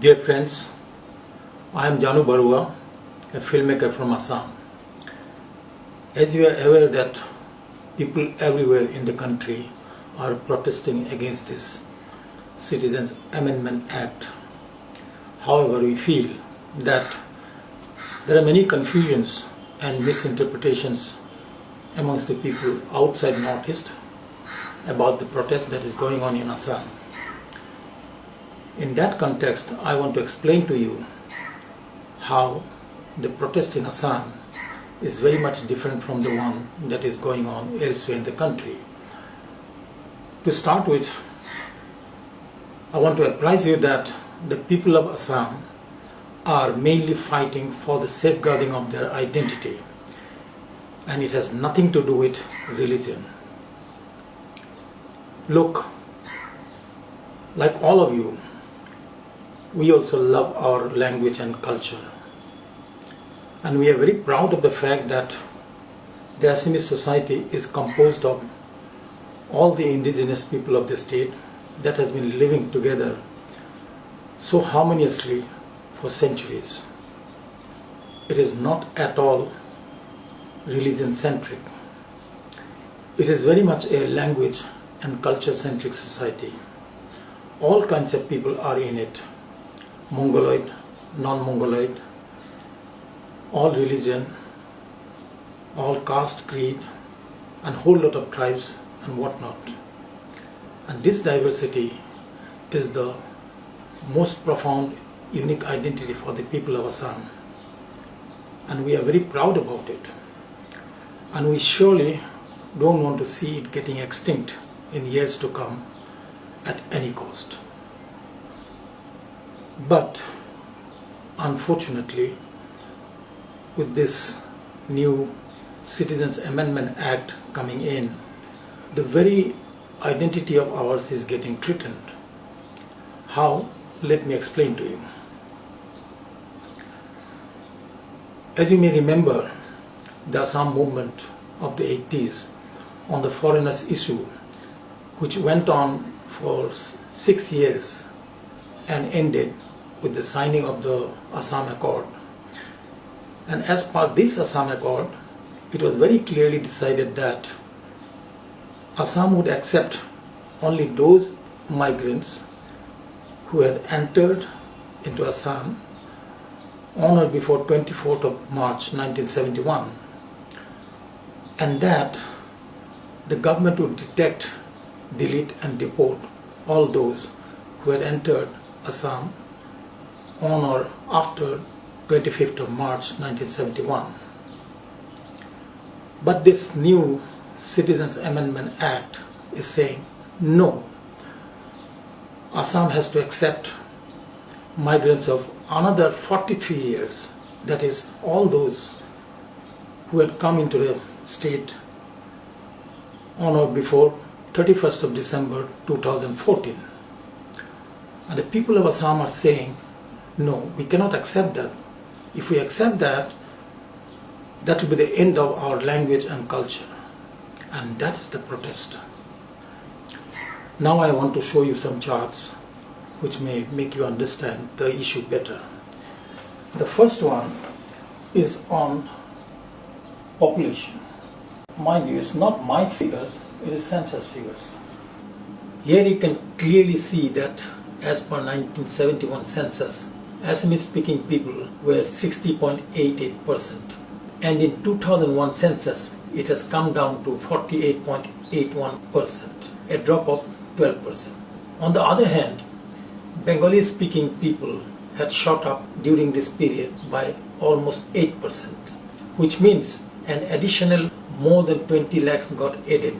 Dear friends, I am Jahnu Barua, a filmmaker from Assam. As you are aware that people everywhere in the country are protesting against this Citizens Amendment Act. However, we feel that there are many confusions and misinterpretations amongst the people outside Northeast about the protest that is going on in Assam. In that context, I want to explain to you how the protest in Assam is very much different from the one that is going on elsewhere in the country. To start with, I want to apprise you that the people of Assam are mainly fighting for the safeguarding of their identity, and it has nothing to do with religion. Look, like all of you, we also love our language and culture, and we are very proud of the fact that the Assamese society is composed of all the indigenous people of the state that has been living together so harmoniously for centuries. It is not at all religion centric. It is very much a language and culture centric society. All kinds of people are in it: Mongoloid, non-Mongoloid, all religion, all caste, creed, and whole lot of tribes and whatnot. And this diversity is the most profound, unique identity for the people of Assam. And we are very proud about it. And we surely don't want to see it getting extinct in years to come at any cost. But unfortunately, with this new Citizens Amendment Act coming in, the very identity of ours is getting threatened. How? Let me explain to you. As you may remember, the Assam movement of the 80s on the foreigners issue, which went on for 6 years and ended with the signing of the Assam Accord. And as per this Assam Accord, it was very clearly decided that Assam would accept only those migrants who had entered into Assam on or before 24th of March 1971, and that the government would detect, delete and deport all those who had entered Assam on or after 25th of March 1971. But this new Citizens Amendment Act is saying no. Assam has to accept migrants of another 43 years, that is, all those who had come into the state on or before 31st of December 2014. And the people of Assam are saying, no, we cannot accept that. If we accept that, that will be the end of our language and culture. And that's the protest. Now I want to show you some charts which may make you understand the issue better. The first one is on population. Mind you, it's not my figures, it is census figures. Here you can clearly see that as per 1971 census, Assamese speaking people were 60.88%. And in 2001 census, it has come down to 48.81%, a drop of 12%. On the other hand, Bengali speaking people had shot up during this period by almost 8%, which means an additional more than 20 lakhs got added.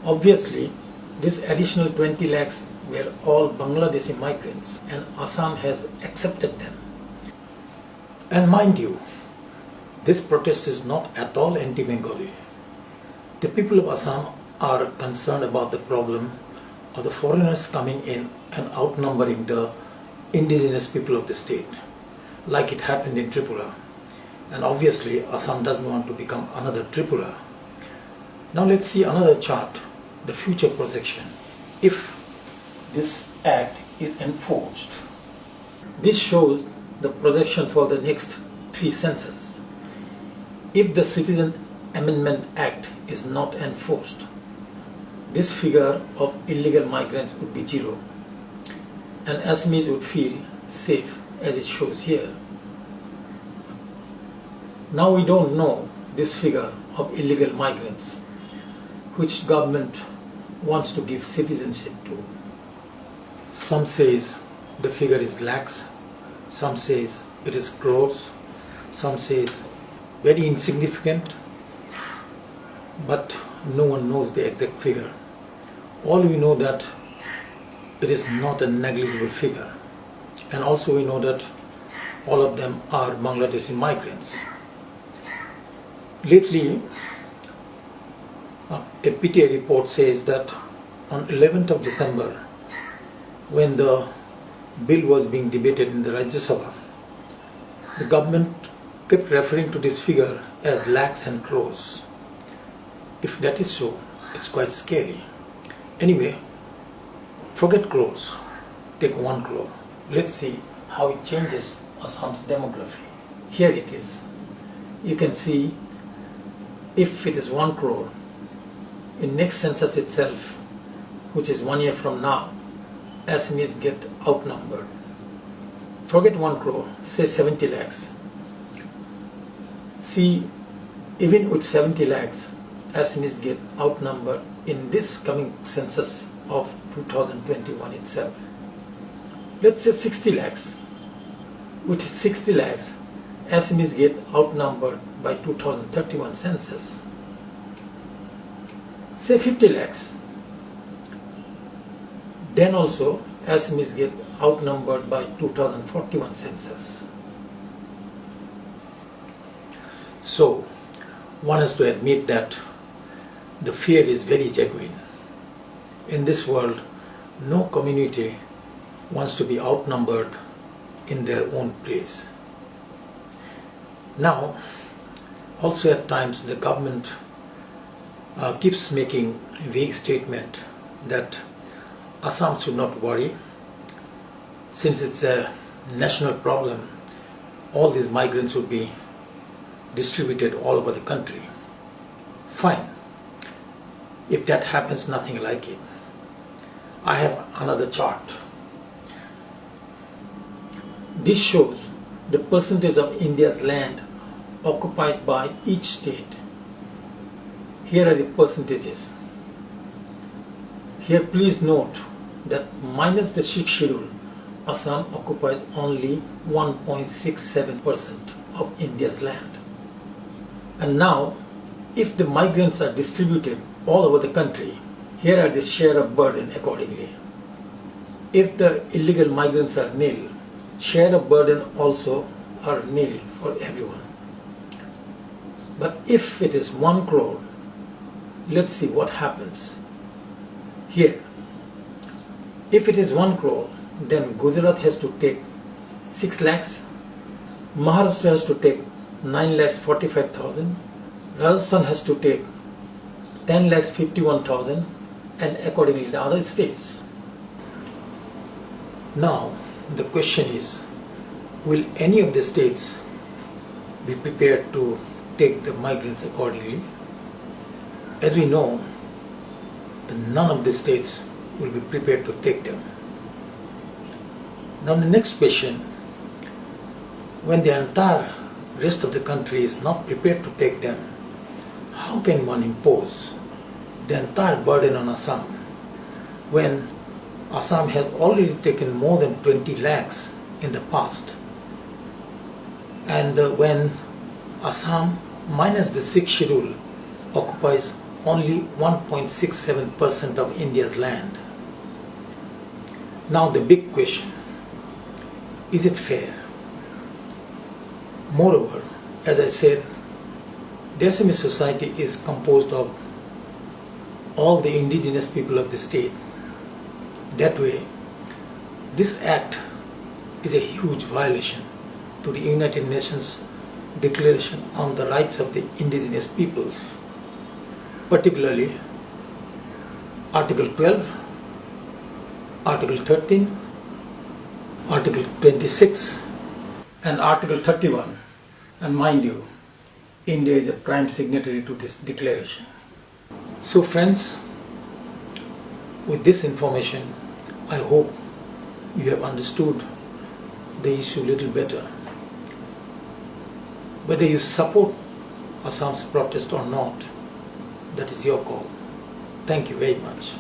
Obviously, this additional 20 lakhs were all Bangladeshi migrants, and Assam has accepted them. And mind you, this protest is not at all anti-Bengali. The people of Assam are concerned about the problem of the foreigners coming in and outnumbering the indigenous people of the state, like it happened in Tripura. And obviously, Assam doesn't want to become another Tripura. Now let's see another chart, the future projection. If this act is enforced, This shows the projection for the next 3 censuses. If the Citizen Amendment Act is not enforced, this figure of illegal migrants would be 0, and Assamese would feel safe as it shows here. Now we don't know this figure of illegal migrants, which government wants to give citizenship to. Some says the figure is lakhs, some says it is crores, some says very insignificant, but no one knows the exact figure. All we know that it is not a negligible figure, and also we know that all of them are Bangladeshi migrants. Lately, a PTA report says that on 11th of December, when the bill was being debated in the Rajya Sabha, the government kept referring to this figure as lakhs and crores. If that is so, it's quite scary. Anyway, forget crores, take 1 crore. Let's see how it changes Assam's demography. Here it is. You can see if it is 1 crore, in next census itself, which is 1 year from now, Assamese get outnumbered. Forget 1 crore, say 70 lakhs. See, even with 70 lakhs, Assamese get outnumbered in this coming census of 2021 itself. Let's say 60 lakhs. With 60 lakhs, Assamese get outnumbered by 2031 census. Say 50 lakhs. Then also Assamese get outnumbered by 2041 census. So one has to admit that the fear is very genuine. In this world, no community wants to be outnumbered in their own place. Now, also at times the government keeps making vague statement that Assam should not worry, since it's a national problem, all these migrants would be distributed all over the country. Fine. If that happens, nothing like it. I have another chart. This shows the percentage of India's land occupied by each state. Here are the percentages. Here please note that minus the sixth schedule, Assam occupies only 1.67% of India's land. And now, if the migrants are distributed all over the country, here are the share of burden accordingly. If the illegal migrants are nil, share of burden also are nil for everyone. But if it is 1 crore, let's see what happens. Here, if it is 1 crore, then Gujarat has to take 6 lakhs, Maharashtra has to take 9 lakhs 45,000, Rajasthan has to take 10 lakhs 51,000, and accordingly the other states. Now the question is, will any of the states be prepared to take the migrants accordingly? As we know, none of the states will be prepared to take them. Now the next question, when the entire rest of the country is not prepared to take them, how can one impose the entire burden on Assam when Assam has already taken more than 20 lakhs in the past, and when Assam minus the 6th schedule occupies only 1.67% of India's land? Now the big question, is it fair? Moreover, as I said, the Assamese society is composed of all the indigenous people of the state. That way, this act is a huge violation to the United Nations Declaration on the Rights of the Indigenous Peoples, particularly Article 12, Article 13, Article 26 and Article 31. And mind you, India is a prime signatory to this declaration. So friends, with this information, I hope you have understood the issue a little better. Whether you support Assam's protest or not, that is your call. Thank you very much.